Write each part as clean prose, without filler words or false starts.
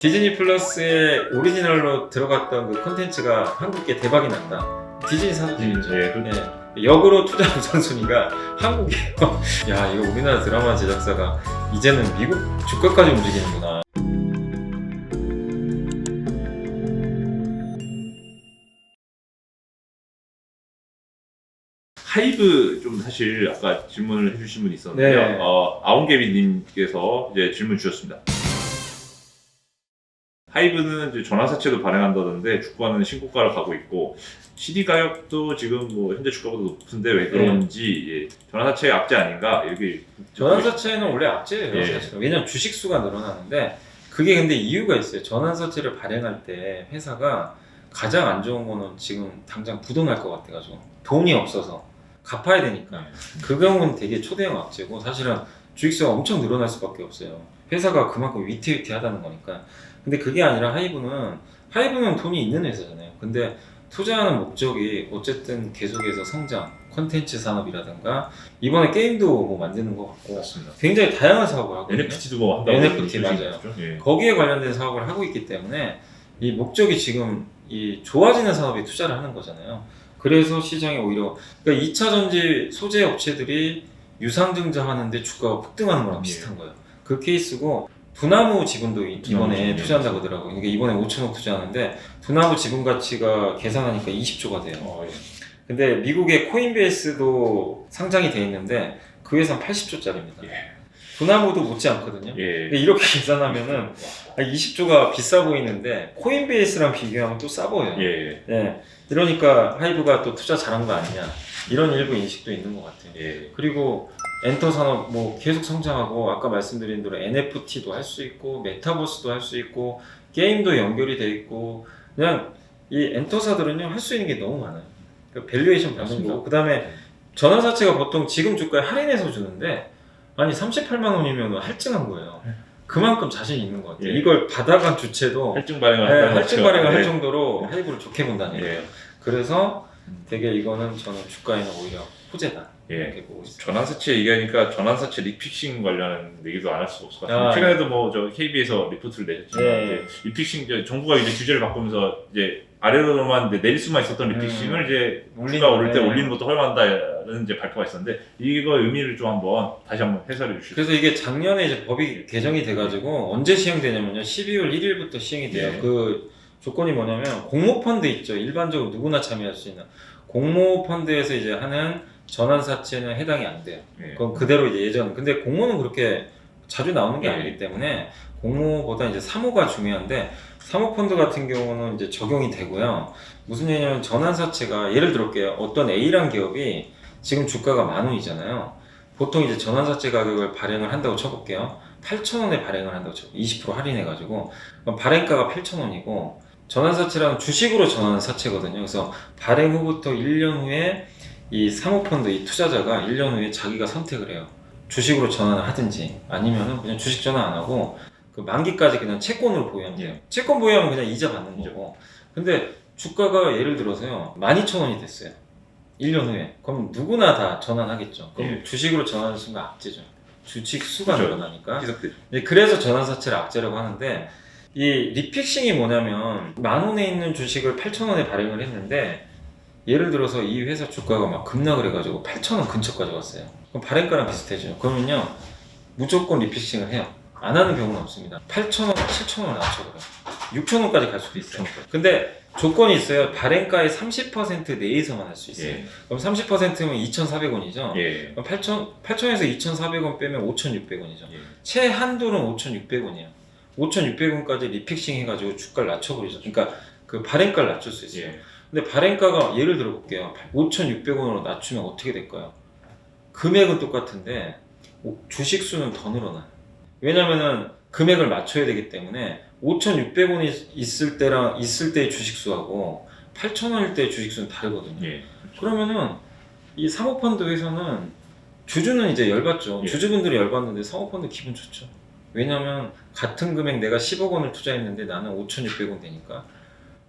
디즈니 플러스에 오리지널로 들어갔던 그 콘텐츠가 한국에 대박이 났다. 디즈니 사도들이죠. 네. 역으로 투자 우선순위가 한국이에요. 야, 이거 우리나라 드라마 제작사가 이제는 미국 주가까지 움직이는구나. 하이브 좀 사실 아까 질문을 해주신 분이 있었는데요. 네. 아웅개비님께서 이제 질문 주셨습니다. 하이브는 이제 전환사채도 발행한다던데 주가는 신고가를 가고 있고 CD 가격도 지금 뭐 현재 주가보다 높은데 왜 그런지 전환사채의 악재 아닌가 이렇게. 전환사채는 원래 악재예요. 예. 사실은. 왜냐면 주식 수가 늘어나는데 그게 근데 이유가 있어요. 전환사채를 발행할 때 회사가 가장 안 좋은 거는 지금 당장 부도날 것 같아가지고 돈이 없어서 갚아야 되니까 그 경우는 되게 초대형 악재고 사실은 주식수가 엄청 늘어날 수밖에 없어요. 회사가 그만큼 위태위태하다는 거니까. 근데 그게 아니라 하이브는 돈이 있는 회사잖아요. 근데 투자하는 목적이 어쨌든 계속해서 성장, 콘텐츠 산업이라든가 이번에 게임도 뭐 만드는 것 같고 맞습니다. 굉장히 다양한 사업을 하고 있거든요. NFT도 뭐 한다고. NFT 맞아요. 예. 거기에 관련된 사업을 하고 있기 때문에 이 목적이 지금 이 좋아지는 산업에 투자를 하는 거잖아요. 그래서 시장이 오히려 그러니까 2차 전지 소재 업체들이 유상증자하는데 주가가 폭등하는 거랑 비슷한 거예요. 그 케이스고 두나무 지분도 이번에 투자한다고 하더라고요. 그러니까 이번에 5천억 투자하는데 두나무 지분 가치가 계산하니까 20조가 돼요. 예. 근데 미국의 코인베이스도 상장이 돼 있는데 그 회사는 80조짜리입니다. 예. 두나무도 못지 않거든요. 예. 근데 이렇게 계산하면은 20조가 비싸 보이는데 코인베이스랑 비교하면 또 싸 보여요. 예. 네. 이러니까 하이브가 또 투자 잘한 거 아니냐 이런 일부 인식도 있는 것 같아요. 예. 그리고 엔터 산업 뭐 계속 성장하고 아까 말씀드린 대로 NFT도 할 수 있고 메타버스도 할 수 있고 게임도 연결이 돼 있고 그냥 이 엔터사들은요 할 수 있는 게 너무 많아요. 그러니까 밸류에이션 받는 맞습니다. 거고 그 다음에 전환사채가 보통 지금 주가에 할인해서 주는데 아니 38만 원이면 할증한 거예요. 그만큼 자신 있는 것 같아요. 예. 이걸 받아간 주체도 할증 발행을 네, 한다는 할증 거죠. 발행을 할 예. 정도로 하이브를 좋게 본다는 예. 거예요. 그래서 되게 이거는 저는 주가에는 오히려 호재다 예. 이렇게 보고 있어요. 전환사채 얘기하니까 전환사채 리픽싱 관련 얘기도 안 할 수가 없을 것 같아요. 아, 최근에도 뭐 저 KB에서 리포트를 내셨지만 예. 이제 리픽싱 이제 정부가 이제 규제를 바꾸면서 이제 아래로만 이제 내릴 수만 있었던 리픽싱을 이제 주가 오를 때 올리는 것도 허용한다는 이제 발표가 있었는데 이거 의미를 좀 다시 한번 해설해 주시죠. 그래서 이게 작년에 이제 법이 개정이 돼가지고 언제 시행되냐면요 12월 1일부터 시행이 돼요. 예. 그 조건이 뭐냐면 공모펀드 있죠. 일반적으로 누구나 참여할 수 있는 공모펀드에서 이제 하는 전환사채는 해당이 안 돼요. 예. 그건 그대로 이제 예전. 근데 공모는 그렇게 자주 나오는 게 예. 아니기 때문에 공모보다 이제 사모가 중요한데 사모펀드 같은 경우는 이제 적용이 되고요. 무슨 얘기냐면 전환사채가 예를 들어볼게요. 어떤 A란 기업이 지금 주가가 10,000원이잖아요. 보통 이제 전환사채 가격을 발행을 한다고 쳐볼게요. 8,000원에 발행을 한다고 쳐볼게요. 20% 할인해가지고 그럼 발행가가 8,000원이고 전환사채랑 주식으로 전환사채거든요. 그래서 발행 후부터 1년 후에 이 사모펀드 이 투자자가 1년 후에 자기가 선택을 해요. 주식으로 전환을 하든지 아니면은 그냥 주식 전환 안 하고 그 만기까지 그냥 채권으로 보유하면 돼요. 채권 보유하면 그냥 이자 받는 거고. 근데 주가가 예를 들어서요 12,000원이 됐어요. 1년 후에. 그럼 누구나 다 전환하겠죠. 그럼 예. 주식으로 전환하는 순간 악재죠. 주식 수가 그렇죠. 늘어나니까. 희석되죠. 그래서 전환사채를 악재라고 하는데 이 리픽싱이 뭐냐면 10,000원에 있는 주식을 8,000원에 발행을 했는데 예를 들어서 이 회사 주가가 막 급락을 해가지고 8,000원 근처까지 왔어요. 그럼 발행가랑 비슷해져요. 그러면요 무조건 리픽싱을 해요. 안 하는 경우는 없습니다. 8,000원, 7,000원을 낮춰버려요. 6,000원까지 갈 수도 있어요. 근데 조건이 있어요. 발행가의 30% 내에서만 할 수 있어요. 예. 그럼 30%면 2,400원이죠. 예. 8,000에서 2,400원 빼면 5,600원이죠. 예. 최한도는 5,600원이에요. 5,600원까지 리픽싱 해가지고 주가를 낮춰버리죠. 그러니까 그 발행가를 낮출 수 있어요. 예. 근데 발행가가 예를 들어 볼게요. 5,600원으로 낮추면 어떻게 될까요? 금액은 똑같은데 주식 수는 더 늘어나요. 왜냐면은 금액을 맞춰야 되기 때문에 5,600원이 있을 때의 주식 수하고 8,000원일 때의 주식 수는 다르거든요. 예. 그러면은 이 사모펀드 회사는 주주는 이제 열받죠. 예. 주주분들이 열받는데 사모펀드 기분 좋죠. 왜냐면 같은 금액 내가 10억 원을 투자했는데 나는 5,600원 되니까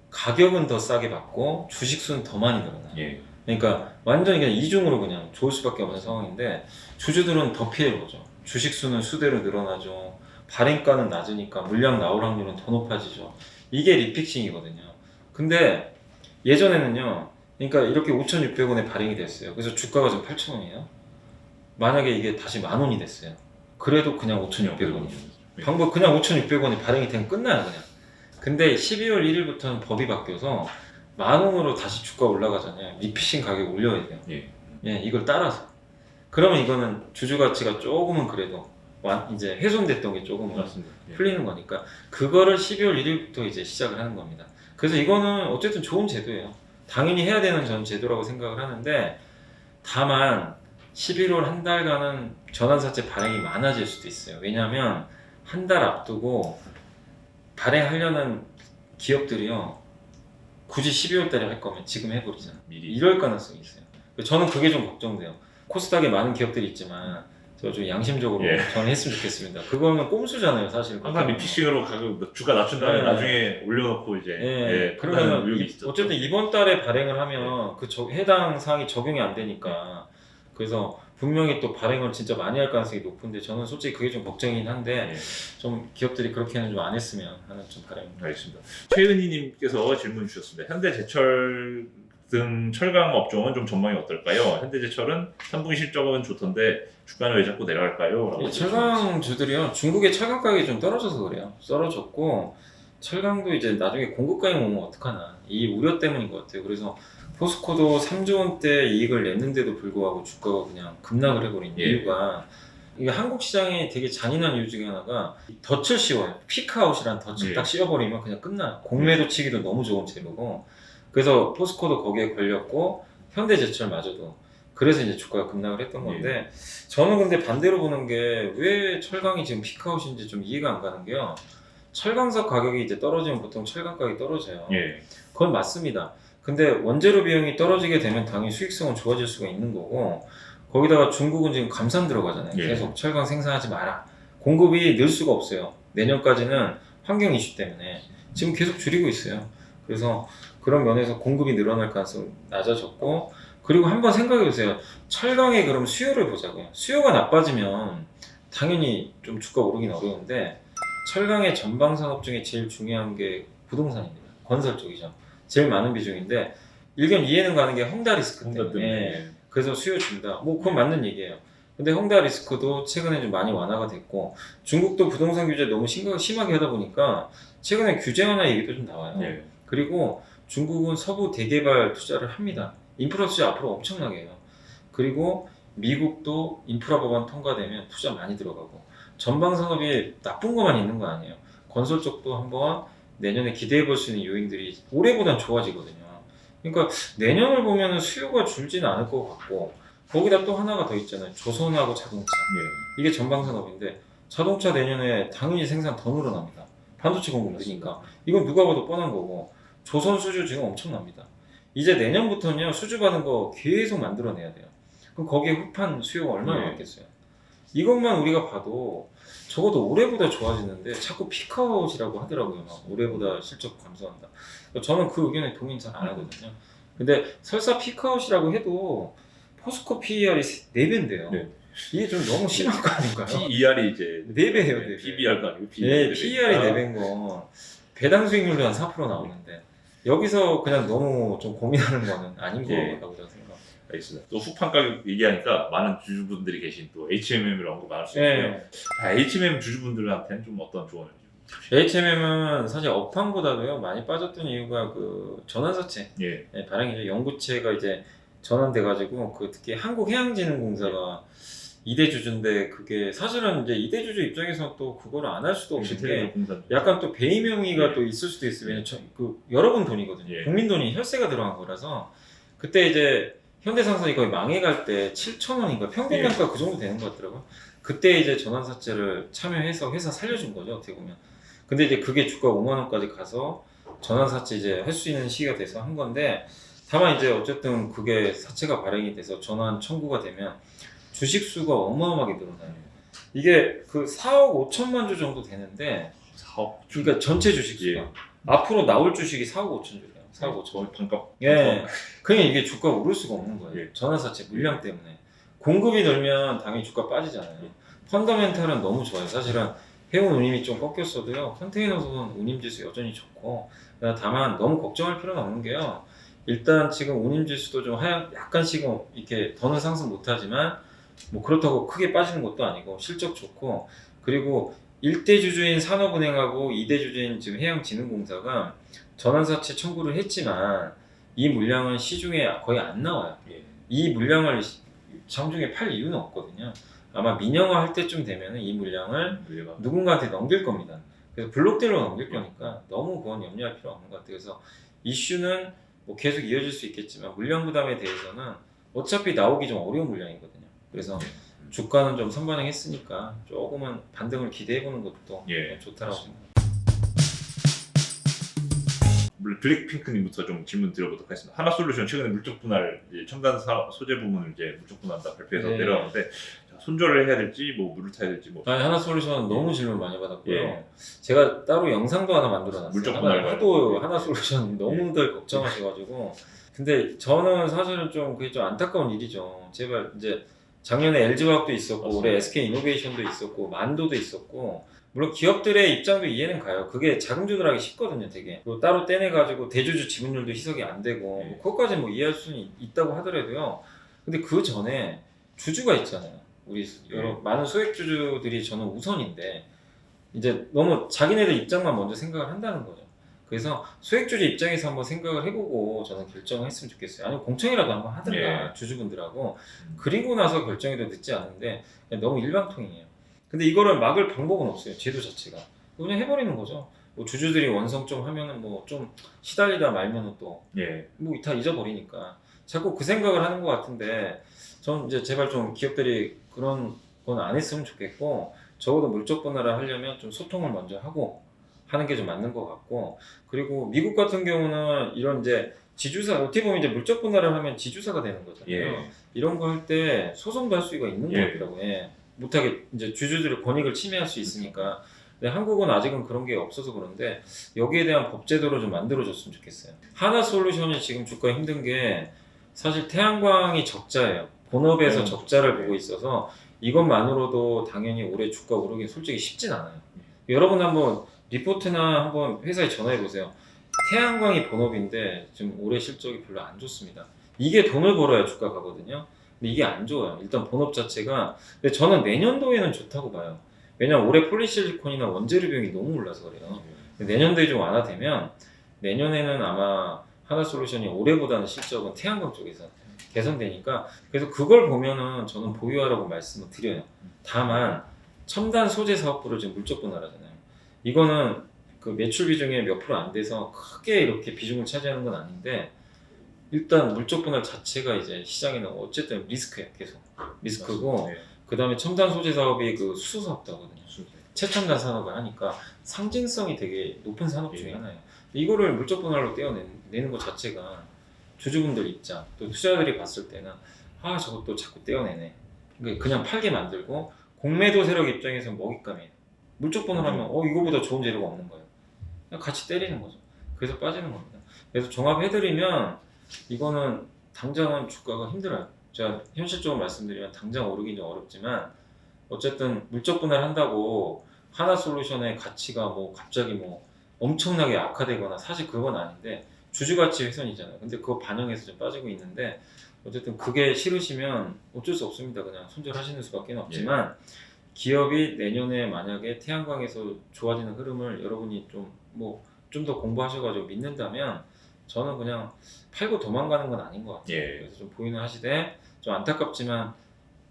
가격은 더 싸게 받고 주식 수는 더 많이 늘어나요. 예. 그러니까 완전히 그냥 이중으로 그냥 좋을 수밖에 없는 상황인데 주주들은 더 피해 보죠. 주식 수는 수대로 늘어나죠. 발행가는 낮으니까 물량 나올 확률은 더 높아지죠. 이게 리픽싱이거든요. 근데 예전에는요, 그러니까 이렇게 5,600원에 발행이 됐어요. 그래서 주가가 지금 8,000원이에요. 만약에 이게 다시 10,000원이 됐어요. 그래도 그냥 5,600원이에요. 방법 그냥 5,600원이 발행이 되면 끝나요, 그냥. 근데 12월 1일부터는 법이 바뀌어서 10,000원으로 다시 주가 올라가잖아요. 리피싱 가격 올려야 돼요. 예, 이걸 따라서. 그러면 이거는 주주 가치가 조금은 그래도 이제 훼손됐던 게 조금은 맞습니다. 풀리는 거니까 그거를 12월 1일부터 이제 시작을 하는 겁니다. 그래서 이거는 어쨌든 좋은 제도예요. 당연히 해야 되는 전 제도라고 생각을 하는데 다만 11월 한 달간은 전환사채 발행이 많아질 수도 있어요. 왜냐하면 한 달 앞두고 발행하려는 기업들이요 굳이 12월 달에 할 거면 지금 해버리잖아. 미리. 이럴 가능성이 있어요. 저는 그게 좀 걱정돼요. 코스닥에 많은 기업들이 있지만 저 좀 양심적으로 예. 저는 했으면 좋겠습니다. 그거는 꼼수잖아요, 사실. 항상 리피싱으로 가격 주가 낮춘 다음에 네. 나중에 올려놓고 이제 예, 그러면 그러면 의혹이 있었죠. 어쨌든 이번 달에 발행을 하면 그 해당 사항이 적용이 안 되니까 그래서 분명히 또 발행을 진짜 많이 할 가능성이 높은데 저는 솔직히 그게 좀 걱정이긴 한데 좀 기업들이 그렇게는 좀 안 했으면 하는 좀 바람입니다. 알겠습니다. 최은희님께서 질문 주셨습니다. 현대제철 등 철강 업종은 좀 전망이 어떨까요? 현대제철은 3분기 실적은 좋던데 주가는 왜 자꾸 내려갈까요? 라고 철강주들이요 중국의 철강 가격이 좀 떨어져서 그래요. 떨어졌고 철강도 이제 나중에 공급 가격 오면 어떡하나 이 우려 때문인 것 같아요. 그래서 포스코도 3조 원대 이익을 냈는데도 불구하고 주가가 그냥 급락을 해버린 이유가 이게 한국 시장이 되게 잔인한 이유 중에 하나가 덫을 씌워요. 피크아웃이란 덫을 딱 씌워버리면 그냥 끝나요. 공매도 치기도 너무 좋은 재료고 그래서 포스코도 거기에 걸렸고 현대제철마저도 그래서 이제 주가가 급락을 했던 건데 저는 근데 반대로 보는 게 왜 철강이 지금 피크아웃인지 좀 이해가 안 가는 게요. 철강석 가격이 이제 떨어지면 보통 철강 가격이 떨어져요. 그건 맞습니다. 근데 원재료 비용이 떨어지게 되면 당연히 수익성은 좋아질 수가 있는 거고 거기다가 중국은 지금 감산 들어가잖아요. 계속 철강 생산하지 마라. 공급이 늘 수가 없어요. 내년까지는 환경 이슈 때문에 지금 계속 줄이고 있어요. 그래서 그런 면에서 공급이 늘어날 가능성이 낮아졌고 그리고 한번 생각해 보세요. 철강의 그럼 수요를 보자고요. 수요가 나빠지면 당연히 좀 주가 오르긴 어려운데 철강의 전방 산업 중에 제일 중요한 게 부동산입니다. 건설 쪽이죠. 제일 많은 비중인데 일견 이해는 가는 게 헝다 리스크 때문에 그래서 수요 준다. 뭐 그건 맞는 얘기예요. 근데 헝다 리스크도 최근에 좀 많이 완화가 됐고 중국도 부동산 규제 너무 심하게 하다 보니까 최근에 규제 완화 얘기도 좀 나와요. 그리고 중국은 서부 대개발 투자를 합니다. 인프라 투자 앞으로 엄청나게 해요. 그리고 미국도 인프라 법안 통과되면 투자 많이 들어가고 전방 산업이 나쁜 것만 있는 거 아니에요. 건설 쪽도 한번 내년에 기대해 볼 수 있는 요인들이 올해보단 좋아지거든요. 그러니까 내년을 보면 수요가 줄지는 않을 것 같고 거기다 또 하나가 더 있잖아요. 조선하고 자동차. 이게 전방 산업인데 자동차 내년에 당연히 생산 더 늘어납니다. 반도체 공급 느니까 이건 누가 봐도 뻔한 거고 조선 수주 지금 엄청납니다. 이제 내년부터는요 수주 받은 거 계속 만들어내야 돼요. 그럼 거기에 흡한 수요가 얼마나 많겠어요. 이것만 우리가 봐도 적어도 올해보다 좋아지는데 자꾸 피크아웃이라고 하더라고요. 막 올해보다 실적 감소한다. 저는 그 의견에 동의는 잘 안 하거든요. 근데 설사 피크아웃이라고 해도 포스코 PER이 4배인데요. 이게 좀 너무 심한 거 아닌가요? PER이 이제 4배예요. 4배. PBR도 아니고 PER이 4배인 건 배당 수익률도 한 4% 나오는데 여기서 그냥 너무 좀 고민하는 거는 아닌 거라고 저는 생각합니다. 알겠습니다. 또 후판 가격 얘기하니까 많은 주주분들이 계신 또 HMM을 언급 안 할 수 있고요. HMM 주주분들한테는 좀 어떤 조언을 HMM은 사실 업황보다도요 많이 빠졌던 이유가 그 전환사채 발행이죠. 연구체가 이제 전환돼가지고 그 특히 한국해양진흥공사가 2대 주주인데 그게 사실은 이제 2대 주주 입장에서 또 그거를 안 할 수도 없는 게 약간 또 배임 명의가 또 있을 수도 있어요. 왜냐면 그 여러분 돈이거든요. 국민 돈이 혈세가 들어간 거라서 그때 이제 현대상선이 거의 망해갈 때 7,000원인가 평균 단가 그 정도 되는 것 같더라고요. 그때 이제 전환사채를 참여해서 회사 살려준 거죠 어떻게 보면. 근데 이제 그게 주가 5만 원까지 가서 전환사채 이제 할 수 있는 시기가 돼서 한 건데 다만 이제 어쨌든 그게 사채가 발행이 돼서 전환 청구가 되면 주식 수가 어마어마하게 늘어나요. 이게 그 4억 5천만 주 정도 되는데 4억 그러니까 전체 주식 수가 앞으로 나올 주식이 4억 5천 주래요. 4억 5천. 반값. 그냥 이게 주가가 오를 수가 없는 거예요. 전환사채 물량 때문에. 공급이 늘면 당연히 주가 빠지잖아요. 펀더멘탈은 너무 좋아요. 사실은 해운 운임이 좀 꺾였어도요. 컨테이너선은 운임지수 여전히 좋고 다만 너무 걱정할 필요는 없는 게요. 일단 지금 운임지수도 좀 약간씩은 이렇게 더는 상승 못하지만 뭐 그렇다고 크게 빠지는 것도 아니고 실적 좋고 그리고 1대 주주인 산업은행하고 2대 주주인 지금 해양진흥공사가 전환사채 청구를 했지만 이 물량은 시중에 거의 안 나와요. 예. 이 물량을 장중에 팔 이유는 없거든요. 아마 민영화 할 때쯤 되면 이 물량을 문제가 누군가한테 넘길 겁니다. 그래서 블록딜로 넘길 거니까 너무 그건 염려할 필요 없는 것 같아요. 그래서 이슈는 뭐 계속 이어질 수 있겠지만 물량 부담에 대해서는 어차피 나오기 좀 어려운 물량이거든요. 그래서 주가는 좀 선반영했으니까 조금은 반등을 기대해보는 것도 예. 좋다라고 생각합니다. 블랙핑크님부터 좀 질문 드려보도록 하겠습니다. 하나솔루션 최근에 물적 분할 이제 첨단 소재 부문을 이제 물적 분할한다 발표해서 네. 내려왔는데 손절을 해야 될지 뭐 물을 타야 될지 뭐 아니 하나솔루션 너무 질문 많이 받았고요. 예. 제가 따로 영상도 하나 만들어놨어요. 물적 분할 하도 하나솔루션 너무들 걱정하셔가지고. 근데 저는 사실은 좀 그게 좀 안타까운 일이죠. 제발 이제 작년에 LG화학도 있었고 맞습니다. 올해 SK이노베이션도 있었고 만도도 있었고 물론 기업들의 입장도 이해는 가요. 그게 자금조달하기 쉽거든요, 되게. 그리고 따로 떼내가지고 대주주 지분율도 희석이 안 되고 네. 그것까지는 뭐 이해할 수는 있다고 하더라도요. 근데 그 전에 주주가 있잖아요. 우리 여러 많은 소액주주들이 저는 우선인데 이제 너무 자기네들 입장만 먼저 생각을 한다는 거죠. 그래서 소액주주 입장에서 한번 생각을 해보고 저는 결정을 했으면 좋겠어요. 아니면 공청이라도 한번 하든가 예. 주주분들하고 그리고 나서 결정해도 늦지 않은데 너무 일방통행이에요. 근데 이거를 막을 방법은 없어요. 제도 자체가. 그냥 해버리는 거죠. 뭐 주주들이 원성 좀 하면은 뭐 좀 시달리다 말면은 또 예. 뭐 다 잊어버리니까 자꾸 그 생각을 하는 것 같은데 전 이제 제발 좀 기업들이 그런 건 안 했으면 좋겠고 적어도 물적 분할을 하려면 좀 소통을 먼저 하고 하는 게 좀 맞는 것 같고 그리고 미국 같은 경우는 이런 이제 지주사 어떻게 보면 이제 물적 분할을 하면 지주사가 되는 거잖아요. 예. 이런 거 할 때 소송도 할 수가 있는 예. 것 같더라고요. 예. 못하게 이제 주주들의 권익을 침해할 수 있으니까. 근데 한국은 아직은 그런 게 없어서 그런데 여기에 대한 법 제도를 좀 만들어줬으면 좋겠어요. 하나솔루션이 지금 주가 힘든 게 사실 태양광이 적자예요. 본업에서 적자를 보고 있어서 이것만으로도 당연히 올해 주가 오르긴 솔직히 쉽진 않아요. 여러분 한번 리포트나 한번 회사에 전화해 보세요. 태양광이 본업인데 지금 올해 실적이 별로 안 좋습니다. 이게 돈을 벌어야 주가 가거든요. 근데 이게 안 좋아요. 일단 본업 자체가. 근데 저는 내년도에는 좋다고 봐요. 왜냐면 올해 폴리실리콘이나 원재료 비용이 너무 올라서 그래요. 근데 내년도에 좀 완화되면 내년에는 아마 하나솔루션이 올해보다는 실적은 태양광 쪽에서 개선되니까 그래서 그걸 보면은 저는 보유하라고 말씀을 드려요. 다만 첨단 소재 사업부를 지금 물적 분할하잖아요. 이거는 그 매출 비중에 몇 프로 안 돼서 크게 이렇게 비중을 차지하는 건 아닌데 일단 물적 분할 자체가 이제 시장에는 어쨌든 리스크예요. 계속 리스크고 예. 그 다음에 첨단 소재 사업이 그 수소 사업도 하거든요. 최첨단 산업을 하니까 상징성이 되게 높은 산업 중에 예. 하나예요. 이거를 물적 분할로 떼어내는 것 자체가 주주분들 입장 또 투자자들이 봤을 때는 아 저것도 자꾸 떼어내네. 그러니까 그냥 팔게 만들고 공매도 세력 입장에서 먹잇감이에요. 물적 분할하면 이거보다 좋은 재료가 없는 거예요. 그냥 같이 때리는 거죠. 그래서 빠지는 겁니다. 그래서 종합해드리면 이거는 당장은 주가가 힘들어요. 제가 현실적으로 말씀드리면 당장 오르긴 좀 어렵지만 어쨌든 물적 분할한다고 하나솔루션의 가치가 뭐 갑자기 뭐 엄청나게 악화되거나 사실 그건 아닌데 주주가치 훼손이잖아요. 근데 그거 반영해서 좀 빠지고 있는데 어쨌든 그게 싫으시면 어쩔 수 없습니다. 그냥 손절하시는 수밖에 없지만 기업이 내년에 만약에 태양광에서 좋아지는 흐름을 여러분이 좀 더 공부하셔가지고 믿는다면 저는 그냥 팔고 도망가는 건 아닌 것 같아요. 예. 그래서 좀 보이는 하시되 좀 안타깝지만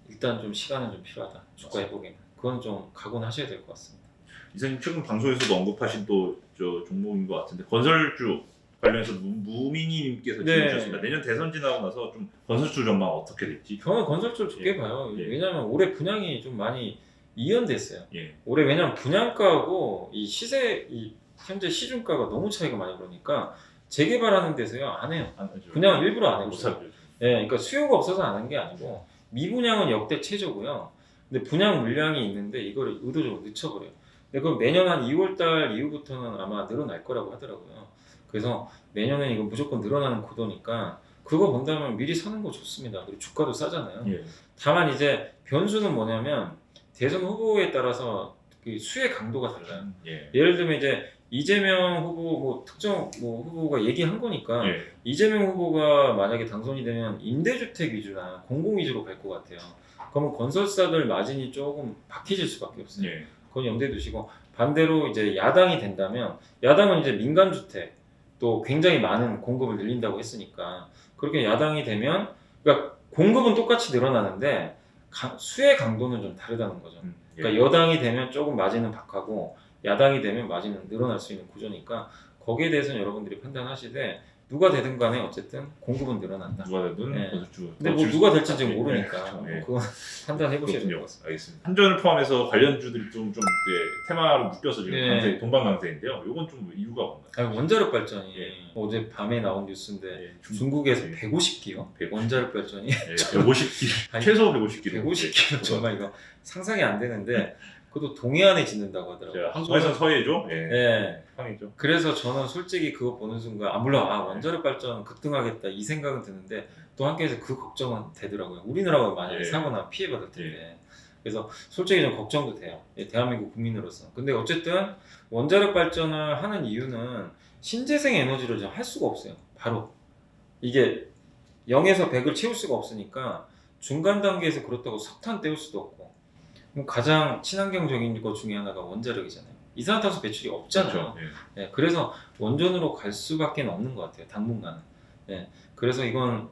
일단 좀 시간은 좀 필요하다. 주가 회복에는 그건 좀 각오는 하셔야 될 것 같습니다. 이사님 최근 방송에서도 언급하신 또 저 종목인 것 같은데 건설주 관련해서 무민이님께서 질문 주셨습니다. 내년 대선 지나고 나서 좀 건설주 전망 어떻게 될지. 저는 건설주를 좋게 예. 봐요. 예. 왜냐하면 올해 분양이 좀 많이 이연됐어요. 예. 올해 왜냐면 분양가하고 이 시세 이 현재 시중가가 너무 차이가 많이 그러니까 재개발하는 데서요 안 해요. 그냥 일부러 안 해요. 예, 그러니까 수요가 없어서 안 한 게 아니고 미분양은 역대 최저고요. 근데 분양 물량이 있는데 이거를 의도적으로 늦춰버려요. 근데 그럼 내년 한 2월달 이후부터는 아마 늘어날 거라고 하더라고요. 그래서 내년엔 이거 무조건 늘어나는 구도니까 그거 본다면 미리 사는 거 좋습니다. 그리고 주가도 싸잖아요. 예. 다만 이제 변수는 뭐냐면 대선 후보에 따라서 그 수혜 강도가 달라요. 예. 예를 들면 이제 이재명 후보 뭐 특정 뭐 후보가 얘기한 거니까 예. 이재명 후보가 만약에 당선이 되면 임대주택 위주나 공공 위주로 갈 것 같아요. 그러면 건설사들 마진이 조금 박해질 수밖에 없어요. 예. 그건 염두에 두시고 반대로 이제 야당이 된다면 야당은 이제 민간주택 또 굉장히 많은 공급을 늘린다고 했으니까 그렇게 야당이 되면 그러니까 공급은 똑같이 늘어나는데 수혜 강도는 좀 다르다는 거죠. 예. 그러니까 여당이 되면 조금 마진은 박하고 야당이 되면 마진은 늘어날 수 있는 구조니까 거기에 대해서는 여러분들이 판단하시되 누가 되든 간에 어쨌든 공급은 늘어난다. 누가 되든 예. 건설주. 근데 뭐 누가 될지 지금 모르니까 예. 그건 판단해 보셔야 될 그렇군요. 것 같습니다. 알겠습니다. 한전을 포함해서 관련주들이 좀 이제 테마로 묶여서 지금 예. 강세, 동방강세인데요. 이건 좀 이유가 뭔가요? 아니, 원자력 발전이 예. 어제 밤에 나온 뉴스인데 예. 중국에서 예. 150기요. 150. 원자력 발전이 예. 150기 아니, 최소 150기. 150기면 정말 이거 상상이 안 되는데 그것도 동해안에 짓는다고 하더라고요. 한국에서 서해죠. 예. 예. 상해죠. 그래서 저는 솔직히 그거 보는 순간 물론 원자력 발전 급등하겠다 이 생각은 드는데 또 한편에서 그 걱정은 되더라고요. 우리나라가 만약에 예. 사고나 피해 받을 텐데. 그래서 솔직히 좀 걱정도 돼요. 대한민국 국민으로서. 근데 어쨌든 원자력 발전을 하는 이유는 신재생 에너지를 좀 할 수가 없어요. 바로 이게 0에서 100을 채울 수가 없으니까 중간 단계에서 그렇다고 석탄 떼울 수도 없고 그럼 가장 친환경적인 것 중에 하나가 원자력이잖아요. 이산화탄소 배출이 없잖아요. 그렇죠. 예. 예, 그래서 원전으로 갈 수밖에 없는 것 같아요. 당분간은. 예, 그래서 이건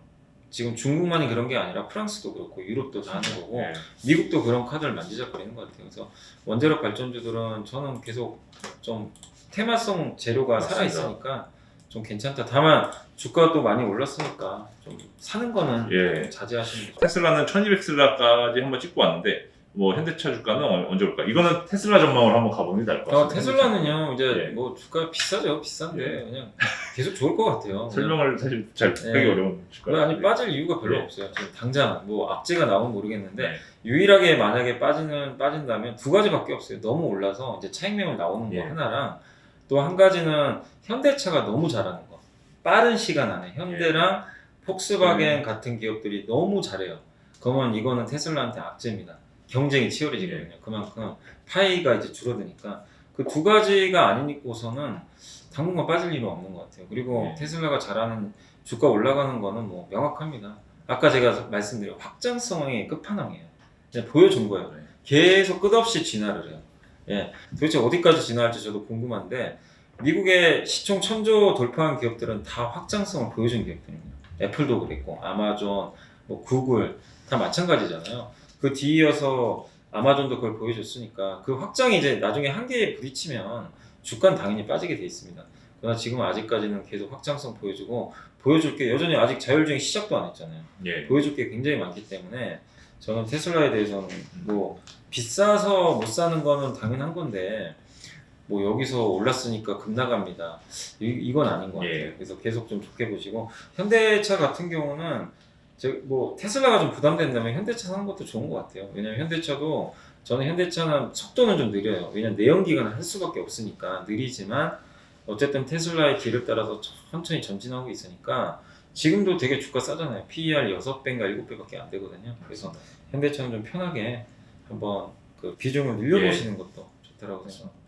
지금 중국만이 그런 게 아니라 프랑스도 그렇고 유럽도 다 하는 거고 예. 미국도 그런 카드를 만지작거리는 것 같아요. 그래서 원자력 발전주들은 저는 계속 좀 테마성 재료가 맞습니다. 살아있으니까 좀 괜찮다. 다만 주가가 또 많이 올랐으니까 좀 사는 거는 예. 좀 자제하시는 게 좋아요. 테슬라는 1200슬라까지 한번 찍고 왔는데 뭐 현대차 주가는 언제 올까? 이거는 테슬라 전망으로 한번 가보는 게 나을 것 같습니다. 테슬라는요 이제 예. 뭐 주가 비싸죠. 비싼데 예. 그냥 계속 좋을 것 같아요. 설명을 사실 잘 하기 예. 어려운 주가. 아니 빠질 이유가 별로 예. 없어요. 지금 당장 뭐 악재가 나오면 모르겠는데 네. 유일하게 만약에 빠진다면 두 가지밖에 없어요. 너무 올라서 이제 차익 매물 나오는 거 예. 하나랑 또 한 가지는 현대차가 너무 잘하는 거. 빠른 시간 안에 현대랑 폭스바겐 같은 기업들이 너무 잘해요. 그러면 이거는 테슬라한테 악재입니다. 경쟁이 치열해지거든요. 그만큼 파이가 이제 줄어드니까 그 두 가지가 아니고서는 당분간 빠질 일은 없는 것 같아요. 그리고 예. 테슬라가 잘하는 주가 올라가는 거는 뭐 명확합니다. 아까 제가 말씀드린 확장성의 끝판왕이에요. 그냥 보여준 거예요. 네. 계속 끝없이 진화를 해요. 예, 도대체 어디까지 진화할지 저도 궁금한데 미국의 시총 1000조 돌파한 기업들은 다 확장성을 보여준 기업들입니다. 애플도 그랬고 아마존, 뭐 구글 다 마찬가지잖아요. 그 뒤이어서 아마존도 그걸 보여줬으니까 그 확장이 이제 나중에 한계에 부딪히면 주가는 당연히 빠지게 돼 있습니다. 그러나 지금 아직까지는 계속 확장성 보여줄 게 여전히 아직 자율주행 시작도 안 했잖아요. 예. 보여줄 게 굉장히 많기 때문에 저는 테슬라에 대해서는 뭐 비싸서 못 사는 거는 당연한 건데 뭐 여기서 올랐으니까 급 나갑니다. 이건 아닌 것 같아요. 예. 그래서 계속 좀 좋게 보시고 현대차 같은 경우는 뭐 테슬라가 좀 부담된다면 현대차 사는 것도 좋은 것 같아요. 왜냐면 현대차도 저는 현대차는 속도는 좀 느려요. 왜냐면 내연기관을 할 수밖에 없으니까 느리지만 어쨌든 테슬라의 길을 따라서 천천히 전진하고 있으니까 지금도 되게 주가 싸잖아요. PER 6배인가 7배밖에 안 되거든요. 그래서 현대차는 좀 편하게 한번 그 비중을 늘려보시는 것도 좋다라고 생각합니다.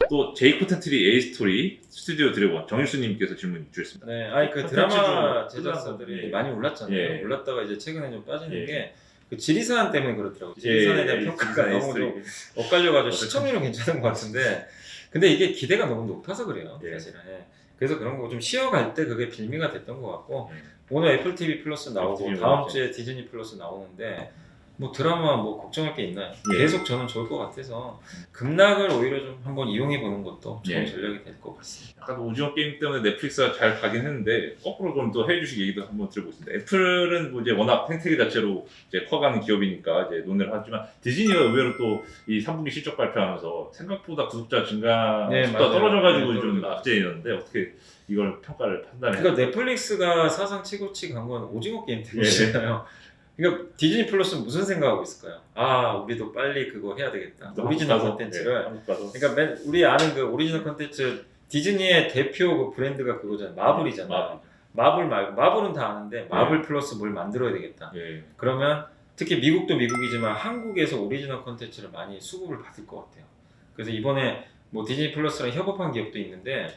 또 제이코텐트리 A스토리 스튜디오 드래곤 정일수님께서 질문 주셨습니다. 네, 아니 그 콘텐츠 드라마 좀 제작사들이 예. 많이 올랐잖아요. 예. 올랐다가 이제 최근에 좀 빠지는 예. 게 그 지리산 때문에 그렇더라고요. 지리산에 대한 평가가 지리산 너무 좀 엇갈려가지고 시청률은 괜찮은 것 같은데 근데 이게 기대가 너무 높아서 그래요. 예. 사실은. 예. 그래서 그런 거 좀 쉬어갈 때 그게 빌미가 됐던 것 같고 예. 오늘 애플 TV 플러스 나오고 TV 다음 나오죠. 주에 디즈니 플러스 나오는데 뭐 드라마 뭐 걱정할 게 있나요? 예. 계속 저는 좋을 것 같아서 급락을 오히려 좀 한번 이용해 보는 것도 좋은 예. 전략이 될 것 같습니다. 약간 오징어 게임 때문에 넷플릭스가 잘 가긴 했는데 거꾸로 좀 또 해주식 얘기도 한번 들어보겠습니다. 애플은 뭐 이제 워낙 생태계 자체로 이제 커가는 기업이니까 이제 논의를 하지만 디즈니가 의외로 또 이 3분기 실적 발표하면서 생각보다 구독자 증가 네, 속도가 맞아요. 떨어져가지고 네, 좀 떨어져가지고. 악재였는데 어떻게 이걸 평가를 판단해요? 그러니까 넷플릭스가 사상 최고치 간 건 오징어 게임 때문이잖아요. 그러니까 디즈니 플러스는 무슨 생각하고 있을까요? 아, 우리도 빨리 그거 해야 되겠다. 오리지널 컨텐츠를. 한국 가서 그러니까 우리 아는 그 오리지널 컨텐츠 디즈니의 대표 그 브랜드가 그거잖아요. 마블이잖아요. 마블 말고 마블은 다 아는데 마블 플러스 뭘 만들어야 되겠다. 예. 그러면 특히 미국도 미국이지만 한국에서 오리지널 컨텐츠를 많이 수급을 받을 것 같아요. 그래서 이번에 뭐 디즈니 플러스랑 협업한 기업도 있는데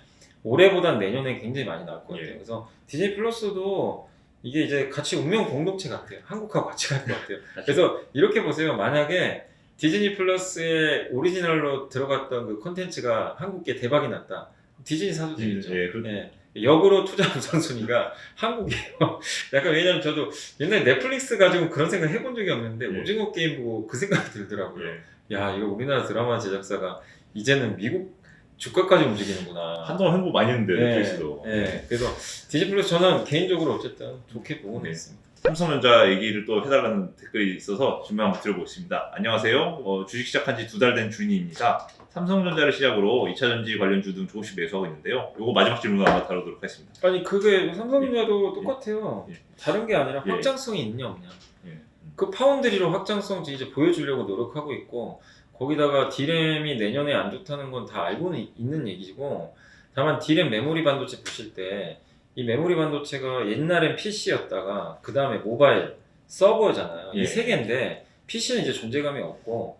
올해보단 내년에 굉장히 많이 나올 것 같아요. 예. 그래서 디즈니 플러스도 이게 이제 같이 운명 공동체 같아요. 한국하고 같이 갈 것 같아요. 그래서 이렇게 보세요. 만약에 디즈니 플러스에 오리지널로 들어갔던 그 콘텐츠가 한국계 대박이 났다. 디즈니 사도 되겠죠. 예, 예. 역으로 투자 우선순위가 한국이에요. 약간 왜냐면 저도 옛날에 넷플릭스 가지고 그런 생각 해본 적이 없는데 예. 오징어 게임 보고 그 생각이 들더라고요. 예. 야, 이거 우리나라 드라마 제작사가 이제는 미국 주가까지 움직이는구나. 한동안 홍보 많이 했는데 넷플릭스도. 네. 그래서 디즈니 플러스 저는 개인적으로 어쨌든 좋게 보고는 네. 있습니다. 삼성전자 얘기를 또 해달라는 댓글이 있어서 질문 한번 드려보겠습니다. 안녕하세요. 주식 시작한 지 2달 된 주인입니다. 삼성전자를 시작으로 2차전지 관련주 등 조금씩 매수하고 있는데요. 요거 마지막 질문으로 한번 다루도록 하겠습니다. 아니 그게 삼성전자도 똑같아요. 예. 다른 게 아니라 예. 확장성이 있냐 없냐. 예. 그 파운드리로 확장성 이제 보여주려고 노력하고 있고 거기다가 D램이 내년에 안 좋다는 건 다 알고는 있는 얘기고 다만 D램 메모리 반도체 보실 때 이 메모리 반도체가 옛날엔 PC였다가 그 다음에 모바일 서버잖아요. 예. 이 세 개인데 PC는 이제 존재감이 없고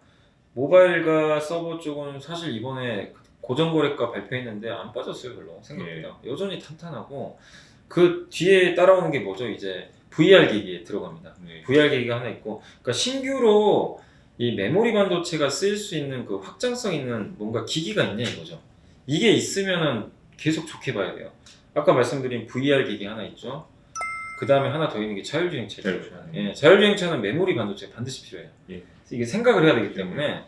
모바일과 서버 쪽은 사실 이번에 고정거래가 발표했는데 안 빠졌어요 별로 생각보다. 여전히 탄탄하고 그 뒤에 따라오는 게 뭐죠? 이제 VR 기기에 들어갑니다. 네. VR 기기가 하나 있고 그러니까 신규로 이 메모리 반도체가 쓰일 수 있는 그 확장성 있는 뭔가 기기가 있냐 이거죠. 이게 있으면은 계속 좋게 봐야 돼요. 아까 말씀드린 VR 기기 하나 있죠. 그 다음에 하나 더 있는 게 자율주행차죠. 자율주행. 예, 자율주행차는 메모리 반도체 반드시 필요해요. 예. 이게 생각을 해야 되기 때문에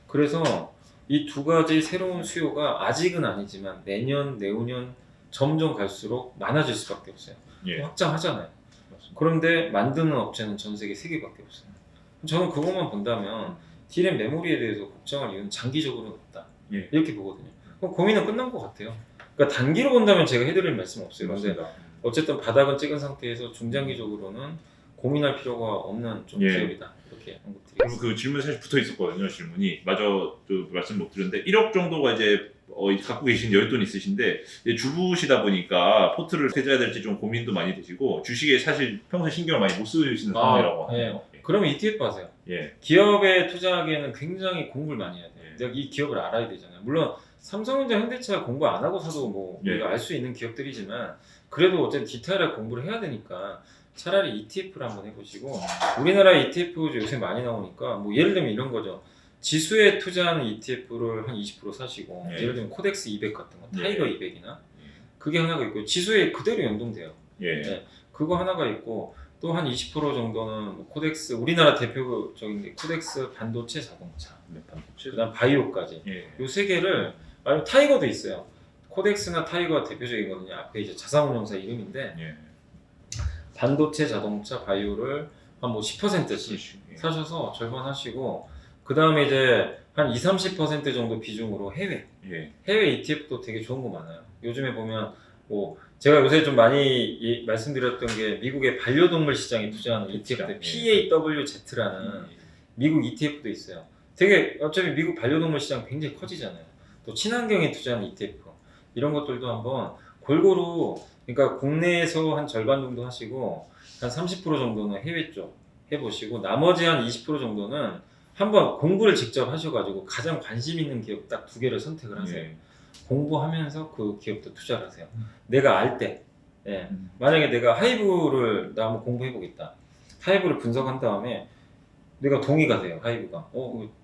그래서 이 두 가지 새로운 수요가 아직은 아니지만 내년, 내후년 점점 갈수록 많아질 수밖에 없어요. 예. 확장하잖아요. 맞습니다. 그런데 만드는 업체는 전 세계 3개밖에 없어요. 저는 그것만 본다면 D램 메모리에 대해서 걱정할 이유는 장기적으로는 없다. 예. 이렇게 보거든요. 그럼 고민은 끝난 것 같아요. 그러니까 단기로 본다면 제가 해드릴 말씀 없어요. 그런데 맞습니다. 어쨌든 바닥은 찍은 상태에서 중장기적으로는 고민할 필요가 없는 좀 예. 기업이다. 이렇게 언급 그리고 드리겠습니다. 그 질문 사실 붙어 있었거든요. 질문이 마저 또 말씀 못 드렸는데 1억 정도가 이제 갖고 계신 여윳돈 있으신데 이제 주부시다 보니까 포트를 해줘야 될지 좀 고민도 많이 되시고 주식에 사실 평소에 신경을 많이 못 쓰시는 상황이라고 하네요. 그러면 ETF 하세요. 예. 기업에 투자하기에는 굉장히 공부를 많이 해야 돼요. 예. 내가 이 기업을 알아야 되잖아요. 물론 삼성전자, 현대차 공부 안 하고 사도 뭐 예. 우리가 알 수 있는 기업들이지만 그래도 어쨌든 디테일하게 공부를 해야 되니까 차라리 ETF를 한번 해보시고 우리나라 ETF 요새 많이 나오니까 뭐 예를 들면 이런 거죠. 지수에 투자하는 ETF를 한 20% 사시고 예. 예를 들면 코덱스 200 같은 거, 예. 타이거 200이나 그게 하나가 있고 지수에 그대로 연동돼요. 예. 네. 그거 하나가 있고 또 한 20% 정도는 뭐 코덱스 우리나라 대표적인 게 코덱스 반도체 자동차 네, 반도체. 그다음 바이오까지 예. 요 세 개를 아니면 타이거도 있어요. 코덱스나 타이거가 대표적이거든요. 앞에 이제 자산운용사 이름인데 예. 반도체 자동차 바이오를 한 뭐 10%씩 예. 사셔서 절반 하시고 그 다음에 이제 한 20-30% 정도 비중으로 해외 ETF도 되게 좋은 거 많아요. 요즘에 보면 뭐 제가 요새 좀 많이 말씀드렸던 게 미국의 반려동물 시장에 투자하는 ETF들 PAWZ라는 미국 ETF도 있어요. 되게 어차피 미국 반려동물 시장 굉장히 커지잖아요. 또 친환경에 투자하는 ETF 이런 것들도 한번 골고루 그러니까 국내에서 한 절반 정도 하시고 한 30% 정도는 해외 쪽 해보시고 나머지 한 20% 정도는 한번 공부를 직접 하셔가지고 가장 관심 있는 기업 딱 2개를 선택을 하세요. 예. 공부하면서 그 기업도 투자를 하세요. 내가 알 때 예. 음. 만약에 내가 하이브를 나 한번 공부해보겠다. 하이브를 분석한 다음에 내가 동의가 돼요. 하이브가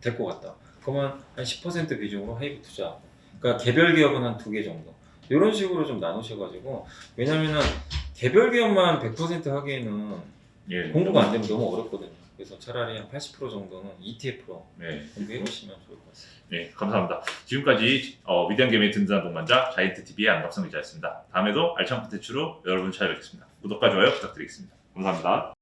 될 것 같다. 그러면 한 10% 비중으로 하이브 투자하고 그러니까 개별 기업은 한 2개 정도 이런 식으로 좀 나누셔가지고 왜냐면은 개별 기업만 100% 하기에는 예. 공부가 안 되면 너무 어렵거든요. 그래서 차라리 한 80% 정도는 ETF로 네. 공부해보시면 좋을 것 같습니다. 네, 감사합니다. 지금까지 위대한 개미의 든든한 동반자 자이언트TV의 안갑성 기자였습니다. 다음에도 알찬 콘텐츠로 여러분 찾아뵙겠습니다. 구독과 좋아요 부탁드리겠습니다. 감사합니다.